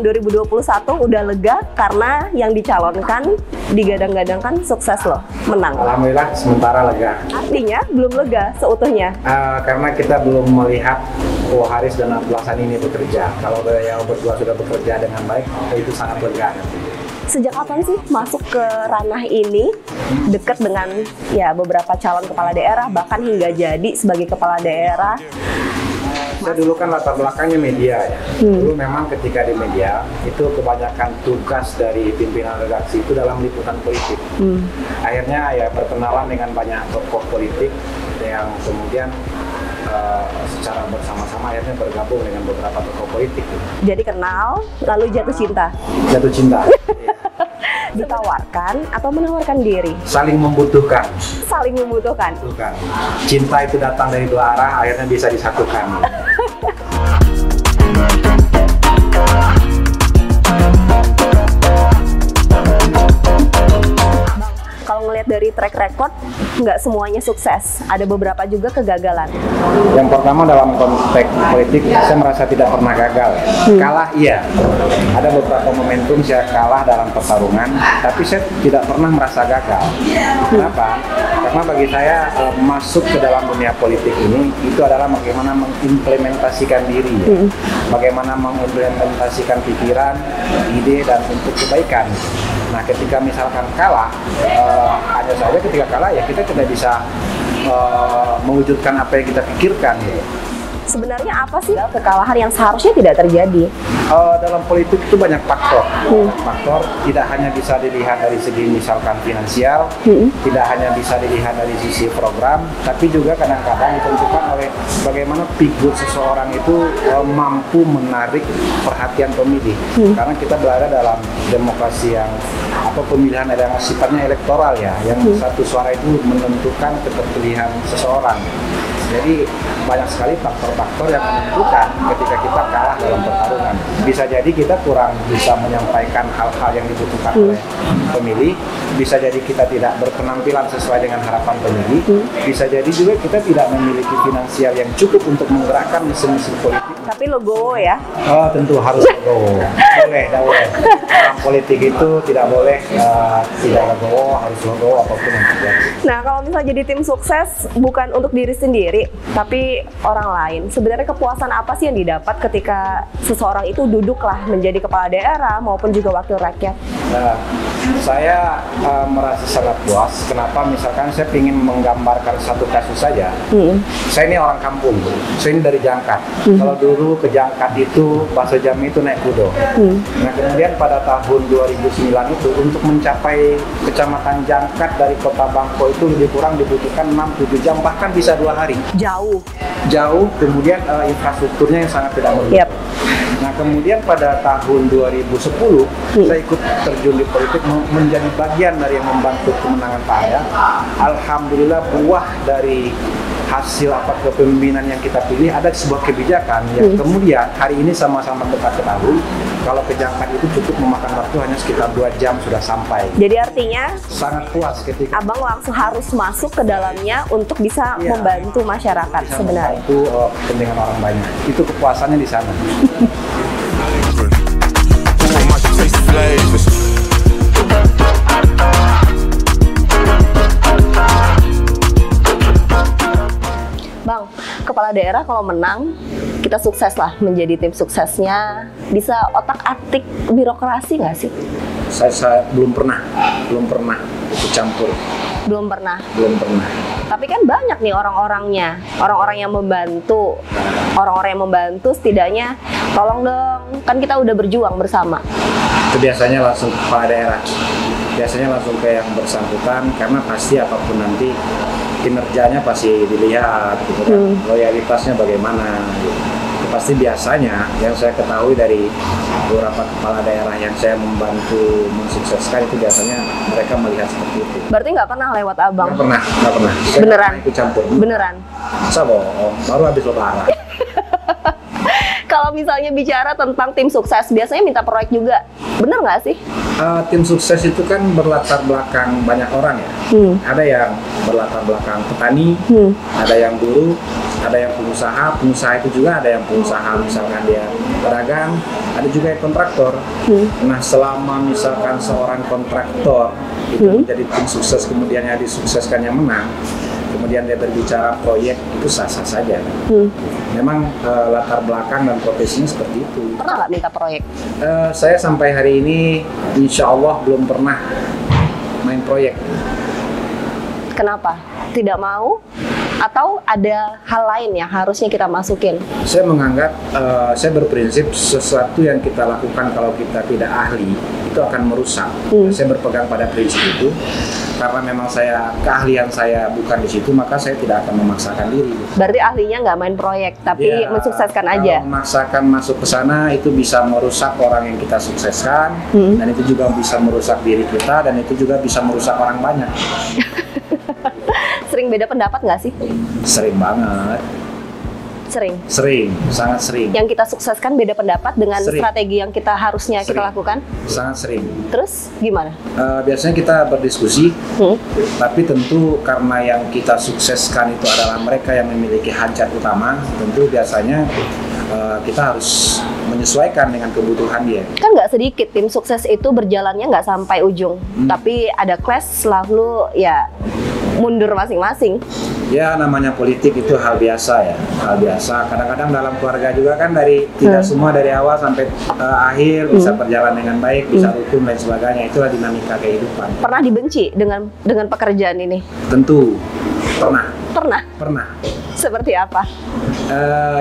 tahun 2021 udah lega karena yang dicalonkan digadang-gadangkan sukses loh, menang. Alhamdulillah sementara lega. Artinya belum lega seutuhnya. Karena kita belum melihat Haris dan Abdullah Sani ini bekerja. Kalau beliau berdua sudah bekerja dengan baik, itu sangat lega. Sejak kapan sih masuk ke ranah ini, dekat dengan ya beberapa calon kepala daerah, bahkan hingga jadi sebagai kepala daerah? Saya dulu kan latar belakangnya media ya. Dulu memang ketika di media itu kebanyakan tugas dari pimpinan redaksi itu dalam liputan politik. Akhirnya ya berkenalan dengan banyak tokoh politik yang kemudian secara bersama-sama akhirnya bergabung dengan beberapa tokoh politik. Jadi kenal, lalu jatuh cinta. Jatuh cinta. Ditawarkan atau menawarkan diri? Saling membutuhkan. Saling membutuhkan. Bukan. Cinta itu datang dari dua arah, akhirnya bisa disatukan. Kalau ngelihat dari track record, nggak semuanya sukses. Ada beberapa juga kegagalan. Yang pertama dalam konteks politik, saya merasa tidak pernah gagal. Kalah iya. Ada beberapa momentum saya kalah dalam pertarungan, tapi saya tidak pernah merasa gagal. Kenapa? Karena bagi saya masuk ke dalam dunia politik ini itu adalah bagaimana mengimplementasikan diri, ya. Bagaimana mengimplementasikan pikiran, ide dan untuk kebaikan. Nah, ketika misalkan kalah, hanya saja ketika kalah ya kita tidak bisa mewujudkan apa yang kita pikirkan. Ya. Sebenarnya apa sih kekalahan yang seharusnya tidak terjadi? Dalam politik itu banyak faktor. Faktor tidak hanya bisa dilihat dari segi misalkan finansial, tidak hanya bisa dilihat dari sisi program, tapi juga kadang-kadang ditentukan oleh bagaimana figur seseorang itu mampu menarik perhatian pemilih. Karena kita berada dalam demokrasi yang pemilihan yang sifatnya elektoral ya, yang satu suara itu menentukan keterpilihan seseorang. Jadi banyak sekali faktor-faktor yang menentukan ketika kita kalah dalam pertarungan. Bisa jadi kita kurang bisa menyampaikan hal-hal yang dibutuhkan oleh pemilih. Bisa jadi kita tidak berpenampilan sesuai dengan harapan pemilih. Bisa jadi juga kita tidak memiliki finansial yang cukup untuk menggerakkan mesin-mesin politik. Tapi logowo ya? Tentu harus logowo. Boleh. Dalam politik itu tidak boleh tidak logowo, harus logowo apapun yang terjadi. Nah, kalau misalnya jadi tim sukses bukan untuk diri sendiri, tapi orang lain. Sebenarnya kepuasan apa sih yang didapat ketika seseorang itu duduklah menjadi kepala daerah maupun juga wakil rakyat? Nah, saya merasa sangat puas. Kenapa? Misalkan saya ingin menggambarkan satu kasus saja. Saya ini orang kampung, saya ini dari Jangkat. Kalau dulu ke Jangkat itu bahasa Jambi itu naik kudo. Nah, kemudian pada tahun 2009 itu untuk mencapai kecamatan Jangkat dari kota Bangko itu lebih kurang dibutuhkan 6-7 jam, bahkan bisa 2 hari. Jauh, kemudian infrastrukturnya yang sangat tidak mendukung. Nah, kemudian pada tahun 2010 saya ikut terjun di politik menjadi bagian dari yang membantu kemenangan Pak Aya. Alhamdulillah buah dari hasil kepemimpinan yang kita pilih ada sebuah kebijakan yang kemudian hari ini sama-sama kita ketahui kalau ke Jangkat itu cukup memakan waktu hanya sekitar 2 jam sudah sampai. Jadi artinya sangat puas ketika Abang langsung harus masuk ke dalamnya untuk bisa membantu masyarakat bisa sebenarnya. Membantu kepentingan orang banyak. Itu kepuasannya di sana. Bang, kepala daerah kalau menang, kita sukses lah menjadi tim suksesnya. Bisa otak-atik birokrasi nggak sih? Saya belum pernah ikut campur. Belum pernah. Tapi kan banyak nih orang-orangnya, orang-orang yang membantu setidaknya tolong dong, kan kita udah berjuang bersama. Itu biasanya langsung kepala daerah, biasanya langsung ke yang bersangkutan karena pasti apapun nanti kinerjanya pasti dilihat gitu kan, loyalitasnya bagaimana gitu. Pasti biasanya yang saya ketahui dari beberapa kepala daerah yang saya membantu mensukseskan itu biasanya mereka melihat seperti itu. Berarti nggak pernah lewat abang? Nggak pernah. Saya Beneran? Ikut campur. Beneran? Masa bohong, baru habis lebaran. Kalau misalnya bicara tentang tim sukses, biasanya minta proyek juga, bener nggak sih? Tim sukses itu kan berlatar belakang banyak orang ya. Ada yang berlatar belakang petani, ada yang buruh, ada yang pengusaha. Pengusaha itu juga ada yang pengusaha misalkan dia pedagang, ada juga yang kontraktor. Nah, selama misalkan seorang kontraktor itu menjadi tim sukses, kemudian yang disukseskan yang menang, kemudian dia berbicara proyek, itu sah-sah saja. Memang latar belakang dan profesinya seperti itu. Pernah nggak minta proyek? Saya sampai hari ini insya Allah belum pernah main proyek. Kenapa? Tidak mau? Atau ada hal lain yang harusnya kita masukin? Saya menganggap, saya berprinsip sesuatu yang kita lakukan kalau kita tidak ahli, itu akan merusak. Saya berpegang pada prinsip itu. Karena memang keahlian saya bukan di situ, maka saya tidak akan memaksakan diri. Berarti ahlinya nggak main proyek, tapi Ya, mensukseskan aja. kalau memaksakan masuk ke sana, itu bisa merusak orang yang kita sukseskan, dan itu juga bisa merusak diri kita, dan itu juga bisa merusak orang banyak. Sering beda pendapat nggak sih? Sering banget. Sering. Sangat sering. Yang kita sukseskan beda pendapat dengan Sering. strategi yang kita harusnya kita lakukan? Sangat sering. Terus gimana? Biasanya kita berdiskusi, tapi tentu karena yang kita sukseskan itu adalah mereka yang memiliki hajat utama, tentu biasanya kita harus menyesuaikan dengan kebutuhan dia. Kan nggak sedikit tim sukses itu berjalannya nggak sampai ujung, tapi ada clash, lalu ya mundur masing-masing. Ya, namanya politik itu hal biasa ya, hal biasa. Kadang-kadang dalam keluarga juga kan tidak semua dari awal sampai akhir bisa berjalan dengan baik, bisa rukun dan sebagainya. Itulah dinamika kehidupan. Pernah dibenci dengan pekerjaan ini? Tentu pernah. Pernah. Seperti apa?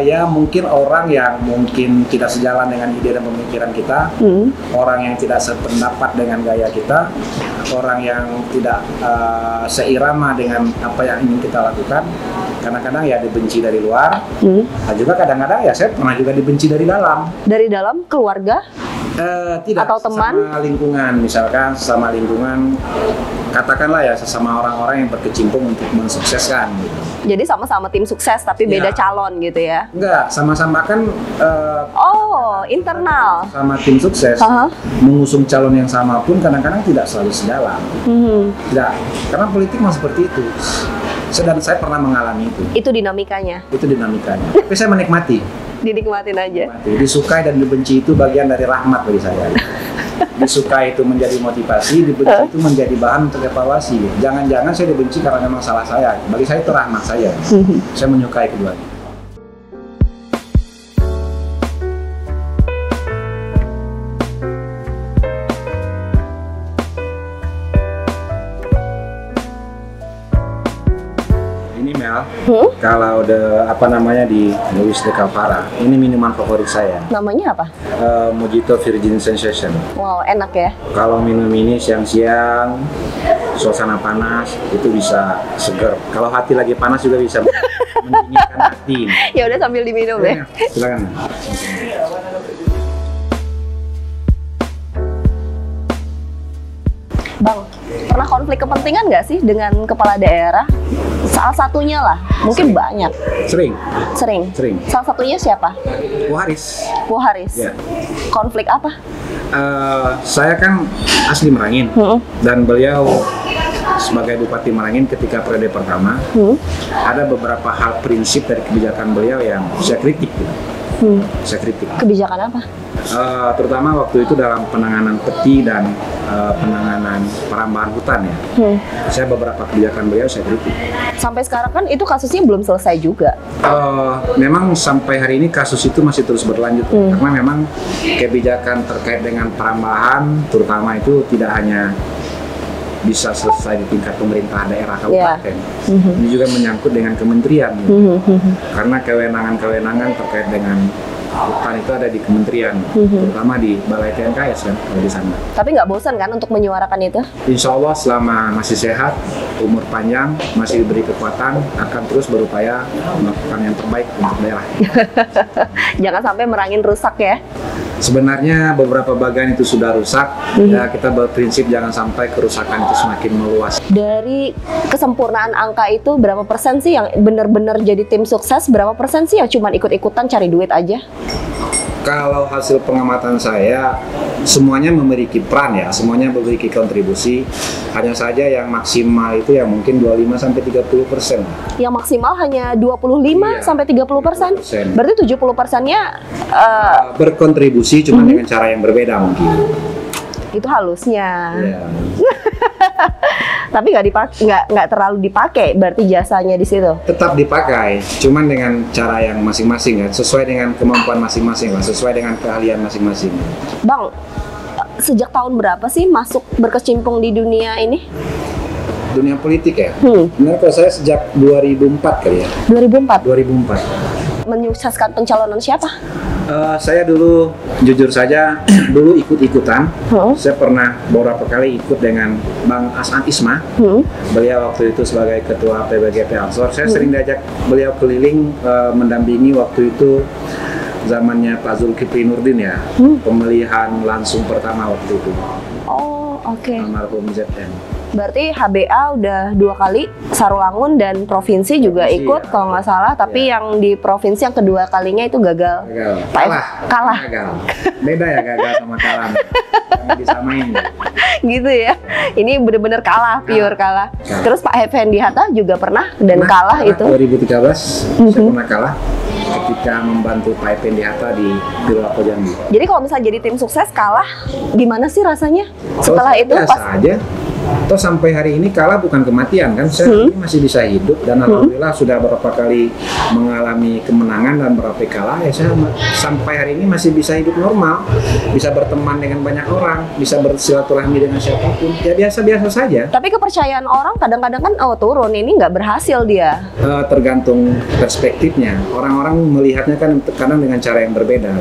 Ya mungkin orang yang mungkin tidak sejalan dengan ide dan pemikiran kita, orang yang tidak sependapat dengan gaya kita, orang yang tidak seirama dengan apa yang ingin kita lakukan. Kadang-kadang ya dibenci dari luar, nah juga kadang-kadang ya saya pernah juga dibenci dari dalam. Dari dalam keluarga? Tidak, atau teman? Sama lingkungan, misalkan sama lingkungan, katakanlah ya sesama orang-orang yang berkecimpung untuk mensukseskan gitu. Jadi sama-sama tim sukses tapi beda calon gitu ya? Enggak, sama-sama kan internal sama tim sukses mengusung calon yang sama pun kadang-kadang tidak selalu sejalan. Tidak, karena politik memang seperti itu. Dan saya pernah mengalami itu. Itu dinamikanya? Itu dinamikanya. Tapi saya menikmati. Dinikmatin aja? Disukai dan dibenci itu bagian dari rahmat bagi saya. Disukai itu menjadi motivasi, dibenci itu menjadi bahan untuk evaluasi. Jangan-jangan saya dibenci karena memang salah saya. Bagi saya itu rahmat saya. Saya menyukai keduanya. Ini Mel, kalau di Louis de Calvara, ini minuman favorit saya. Namanya apa? Mojito Virgin Sensation. Wow, enak ya? Kalau minum ini siang-siang, suasana panas, itu bisa seger. Kalau hati lagi panas juga bisa mendinginkan hati. Ya udah sambil diminum ya. Silakan. Bang, pernah konflik kepentingan nggak sih dengan kepala daerah? Salah satunya lah, mungkin banyak. Sering. Salah satunya siapa? Bu Haris. Ya. Konflik apa? Saya kan asli Merangin, dan beliau sebagai Bupati Merangin ketika periode pertama, ada beberapa hal prinsip dari kebijakan beliau yang saya kritik. Saya kritik. Kebijakan apa? Terutama waktu itu dalam penanganan peti dan penanganan perambahan hutan ya. Saya beberapa kebijakan beliau saya kritik. Sampai sekarang kan itu kasusnya belum selesai juga. Memang sampai hari ini kasus itu masih terus berlanjut karena memang kebijakan terkait dengan perambahan terutama itu tidak hanya bisa selesai di tingkat pemerintah daerah kabupaten. Ini juga menyangkut dengan kementerian. Karena kewenangan-kewenangan terkait dengan hutan itu ada di kementerian, terutama di Balai TNKS kan, di sana. Tapi nggak bosan kan untuk menyuarakan itu? Insya Allah selama masih sehat, umur panjang, masih diberi kekuatan, akan terus berupaya melakukan yang terbaik untuk daerah. Jangan sampai Merangin rusak ya? Sebenarnya beberapa bagian itu sudah rusak. Ya kita berprinsip jangan sampai kerusakan itu semakin meluas. Dari kesempurnaan angka itu berapa persen sih yang benar-benar jadi tim sukses? Berapa persen sih yang cuma ikut-ikutan cari duit aja? Kalau hasil pengamatan saya, semuanya memiliki peran ya, semuanya memiliki kontribusi. Hanya saja yang maksimal itu ya mungkin 25-30%. Yang maksimal hanya 25-30%. Berarti 70%-nya berkontribusi cuma dengan cara yang berbeda mungkin. Itu halusnya. Iya. Tapi nggak terlalu dipakai berarti jasanya di situ. Tetap dipakai, cuman dengan cara yang masing-masing kan, sesuai dengan kemampuan masing-masing, sesuai dengan keahlian masing-masing. Bang, sejak tahun berapa sih masuk berkecimpung di dunia ini? Dunia politik ya? Benar, kalau saya sejak 2004 kali ya. 2004. Menyukseskan pencalonan siapa? Saya dulu, jujur saja, dulu ikut-ikutan. Saya pernah beberapa kali ikut dengan Bang As'an Isma. Beliau waktu itu sebagai ketua PBGP Ansor. Saya sering diajak beliau keliling mendampingi waktu itu zamannya Pak Zulkifli Nurdin ya, pemilihan langsung pertama waktu itu. Oh, oke. Almarhum ZN. Berarti HBA udah 2 kali, Sarulangun dan provinsi juga ikut ya, kalau nggak salah. Tapi yang di provinsi yang kedua kalinya itu gagal. Kalah. Gagal. Beda ya gagal sama kalah. Jangan disamain. Gitu ya. Ini bener-bener kalah, pure kalah. Terus Pak Effendi Hatta juga pernah dan kalah itu. 2013 saya pernah kalah ketika membantu Pak Effendi Hatta di Pilwako Jambi. Jadi kalau misalnya jadi tim sukses kalah, gimana sih rasanya? Setelah itu biasa aja. Toh sampai hari ini kalah bukan kematian kan, saya ini masih bisa hidup dan alhamdulillah sudah beberapa kali mengalami kemenangan dan beberapa kalah ya, saya sampai hari ini masih bisa hidup normal, bisa berteman dengan banyak orang, bisa bersilaturahmi dengan siapapun, ya biasa-biasa saja. Tapi kepercayaan orang kadang-kadang kan turun, ini nggak berhasil dia. Tergantung perspektifnya, orang-orang melihatnya kan kadang dengan cara yang berbeda.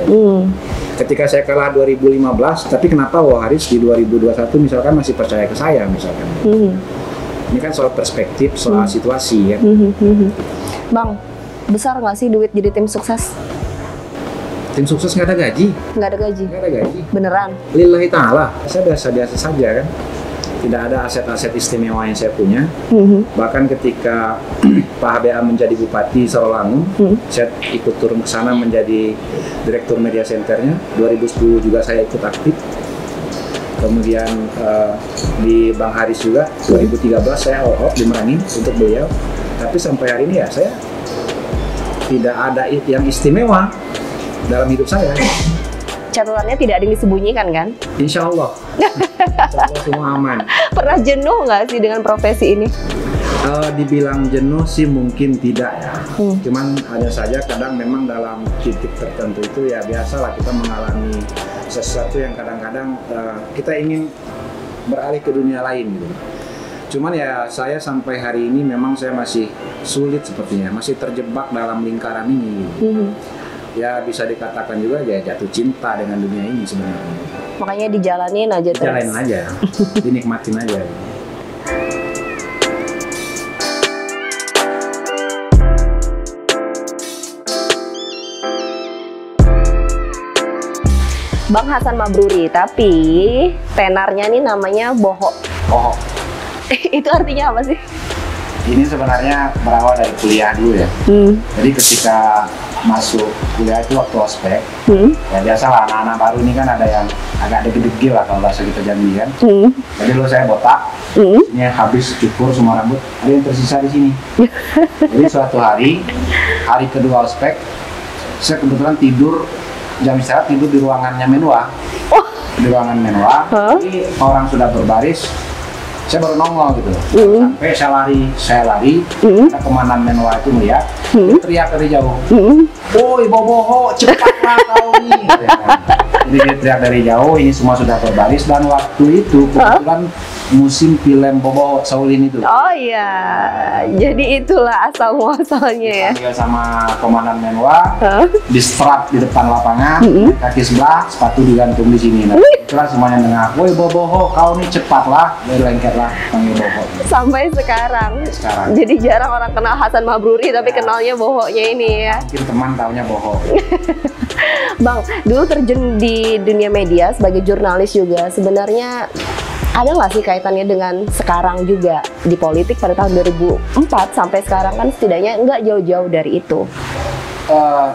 Ketika saya kalah 2015, tapi kenapa Haris di 2021 misalkan masih percaya ke saya misalkan. Ini kan soal perspektif, soal situasi ya. Bang, besar nggak sih duit jadi tim sukses? Tim sukses nggak ada gaji. Nggak ada gaji? Nggak ada gaji. Beneran? Lillahi ta'ala, saya biasa-biasa saja kan. Tidak ada aset-aset istimewa yang saya punya. Bahkan ketika Pak HBA menjadi Bupati Sarulangun, saya ikut turun ke sana menjadi Direktur Media Centernya. 2010 juga saya ikut aktif. Kemudian di Bang Haris juga, 2013 saya all-out di Merangin untuk beliau. Tapi sampai hari ini ya saya tidak ada yang istimewa dalam hidup saya. Catatannya tidak ada yang disembunyikan kan? Insya Allah. Insya Allah semua aman. Pernah jenuh nggak sih dengan profesi ini? Dibilang jenuh sih mungkin tidak ya. Cuman hanya saja kadang memang dalam titik tertentu itu ya biasalah kita mengalami sesuatu yang kadang-kadang kita ingin beralih ke dunia lain gitu. Cuman ya saya sampai hari ini memang saya masih sulit sepertinya, masih terjebak dalam lingkaran ini gitu. Ya bisa dikatakan juga ya jatuh cinta dengan dunia ini sebenarnya. Makanya dijalanin aja terus. Jalanin aja, dinikmatin aja. Bang Hasan Mabruri, tapi tenarnya nih namanya Boho. Boho. Itu artinya apa sih? Ini sebenarnya berawal dari kuliah dulu ya. Jadi ketika masuk kuliah itu waktu ospek, ya biasalah anak-anak baru ini kan ada yang agak degil-degil lah kalau bahasa kita Jambi kan. Jadi dulu saya botak, ini habis cukur semua rambut, ada yang tersisa di sini. Jadi suatu hari kedua ospek, saya kebetulan tidur jam istirahat tidur di ruangannya Menwa. Di ruangan Menwa, jadi orang sudah berbaris. Saya baru nongol gitu, sampai saya lari, ada komandan Menwa itu melihat, dia teriak dari jauh, "Woi Boboho, cepatlah kau nih!" Jadi dia teriak dari jauh, ini semua sudah berbaris dan waktu itu kebetulan musim film Boboho Shaolin itu. Oh iya, jadi itulah asal muasalnya ya. Dipanggil sama komandan Menwa, di strap di depan lapangan, kaki sebelah, sepatu digantung di sini. Nah, itulah semuanya dengar, "Woi Boboho, kau nih cepatlah!" Dari lengket lah panggil Boho. Sampai sekarang. Jadi jarang orang kenal Hasan Mabruri tapi kenalnya Bohonya ini ya. Mungkin teman taunya Boho. Bang, dulu terjun di dunia media sebagai jurnalis juga, sebenarnya ada nggak sih kaitannya dengan sekarang juga di politik pada tahun 2004 sampai sekarang kan setidaknya nggak jauh-jauh dari itu?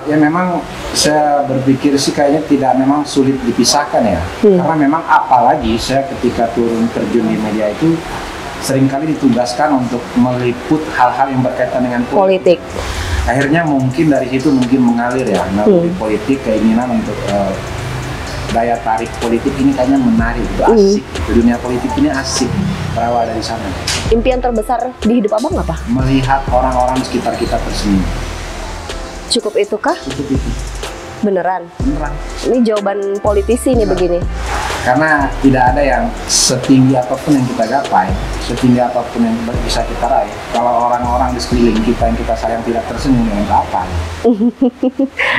Ya memang saya berpikir sih kayaknya tidak memang sulit dipisahkan ya. Karena memang apalagi saya ketika turun terjun di media itu seringkali ditugaskan untuk meliput hal-hal yang berkaitan dengan politik. Akhirnya mungkin dari situ mungkin mengalir ya, melalui politik, keinginan untuk daya tarik politik ini kayaknya menarik, itu asik. Dunia politik ini asik, berawal dari sana. Impian terbesar di hidup abang apa? Melihat orang-orang di sekitar kita tersenyum. Cukup itu kah? Cukup itu. Beneran? Beneran. Ini jawaban politisi nih begini. Karena tidak ada yang setinggi apapun yang kita gapai, setinggi apapun yang bisa kita raih, kalau orang-orang di sekeliling kita yang kita sayang tidak tersenyum, dengan apa?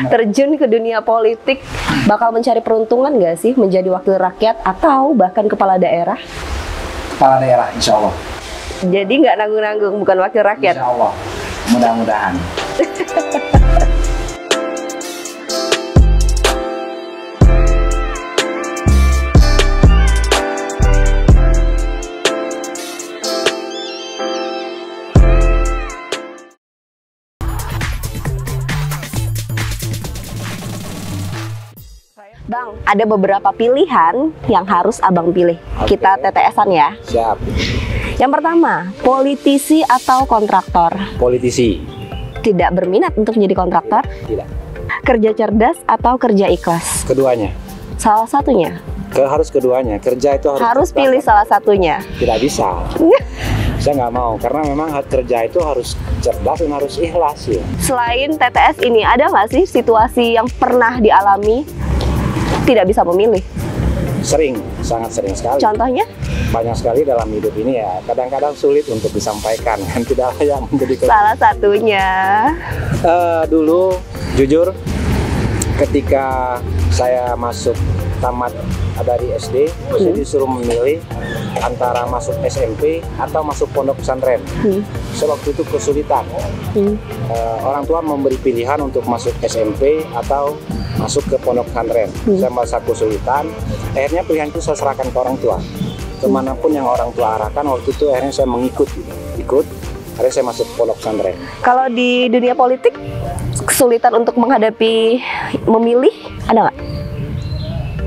Terjun ke dunia politik bakal mencari peruntungan nggak sih menjadi wakil rakyat atau bahkan kepala daerah? Kepala daerah, insya Allah. Jadi nggak nanggung-nanggung, bukan wakil rakyat? Insya Allah, mudah-mudahan. Bang, ada beberapa pilihan yang harus abang pilih. Kita TTS-an ya. Siap. Yang pertama, politisi atau kontraktor? Politisi. Tidak berminat untuk menjadi kontraktor? Tidak. Kerja cerdas atau kerja ikhlas? Keduanya. Salah satunya? Harus keduanya. Kerja itu harus pilih salah satunya. Tidak bisa. Saya nggak mau, karena memang kerja itu harus cerdas dan harus ikhlas ya. Selain TTS ini, ada nggak sih situasi yang pernah dialami tidak bisa memilih? Sering, sangat sering sekali. Contohnya? Banyak sekali dalam hidup ini ya, kadang-kadang sulit untuk disampaikan, kan tidak yang menjadi. Salah satunya? Dulu, jujur, ketika saya masuk tamat dari SD, saya disuruh memilih antara masuk SMP atau masuk pondok pesantren. Saya waktu itu kesulitan. Orang tua memberi pilihan untuk masuk SMP atau masuk ke pondok pesantren. Saya merasa kesulitan. Akhirnya pilihan itu saya serahkan ke orang tua. Kemanapun yang orang tua arahkan, waktu itu akhirnya saya ikut. Akhirnya saya masuk pondok pesantren. Kalau di dunia politik, kesulitan untuk menghadapi memilih ada nggak?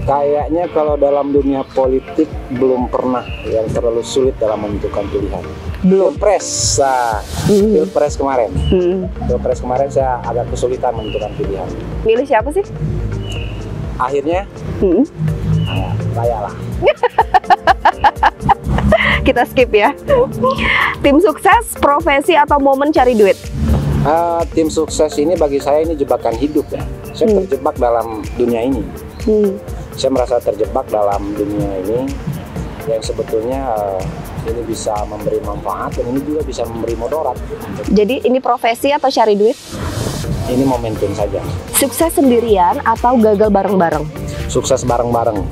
Kayaknya kalau dalam dunia politik belum pernah yang terlalu sulit dalam menentukan pilihan. Belum. Pilpres kemarin. Pilpres kemarin saya agak kesulitan menentukan pilihan. Milih siapa sih? Akhirnya, saya lah. Kita skip ya. Tim sukses, profesi atau momen cari duit? Tim sukses ini bagi saya ini jebakan hidup ya. Saya terjebak dalam dunia ini. Saya merasa terjebak dalam dunia ini yang sebetulnya ini bisa memberi manfaat dan ini juga bisa memberi mudarat. Jadi ini profesi atau cari duit? Ini momentum saja. Sukses sendirian atau gagal bareng-bareng? Sukses bareng-bareng.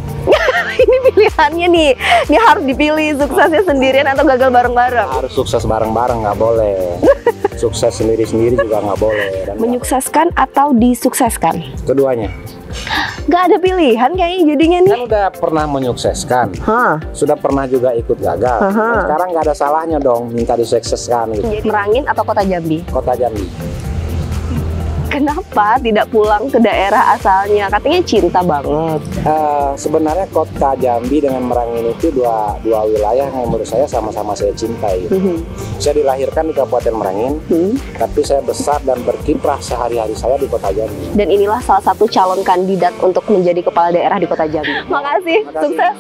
Ini pilihannya nih. Ini harus dipilih, suksesnya sendirian atau gagal bareng-bareng? Harus sukses bareng-bareng, nggak boleh. Sukses sendiri-sendiri juga nggak boleh. Menyukseskan atau disukseskan? Keduanya. Nggak ada pilihan kayaknya jadinya nih. Kan udah pernah menyukseskan, sudah pernah juga ikut gagal. Dan sekarang nggak ada salahnya dong minta disukseskan gitu. Merangin atau Kota Jambi? Kota Jambi. Kenapa tidak pulang ke daerah asalnya? Katanya cinta banget. Sebenarnya Kota Jambi dengan Merangin itu dua wilayah yang menurut saya sama-sama saya cintai. Saya dilahirkan di Kabupaten Merangin, tapi saya besar dan berkiprah sehari-hari saya di Kota Jambi. Dan inilah salah satu calon kandidat untuk menjadi kepala daerah di Kota Jambi. Makasih. Sukses.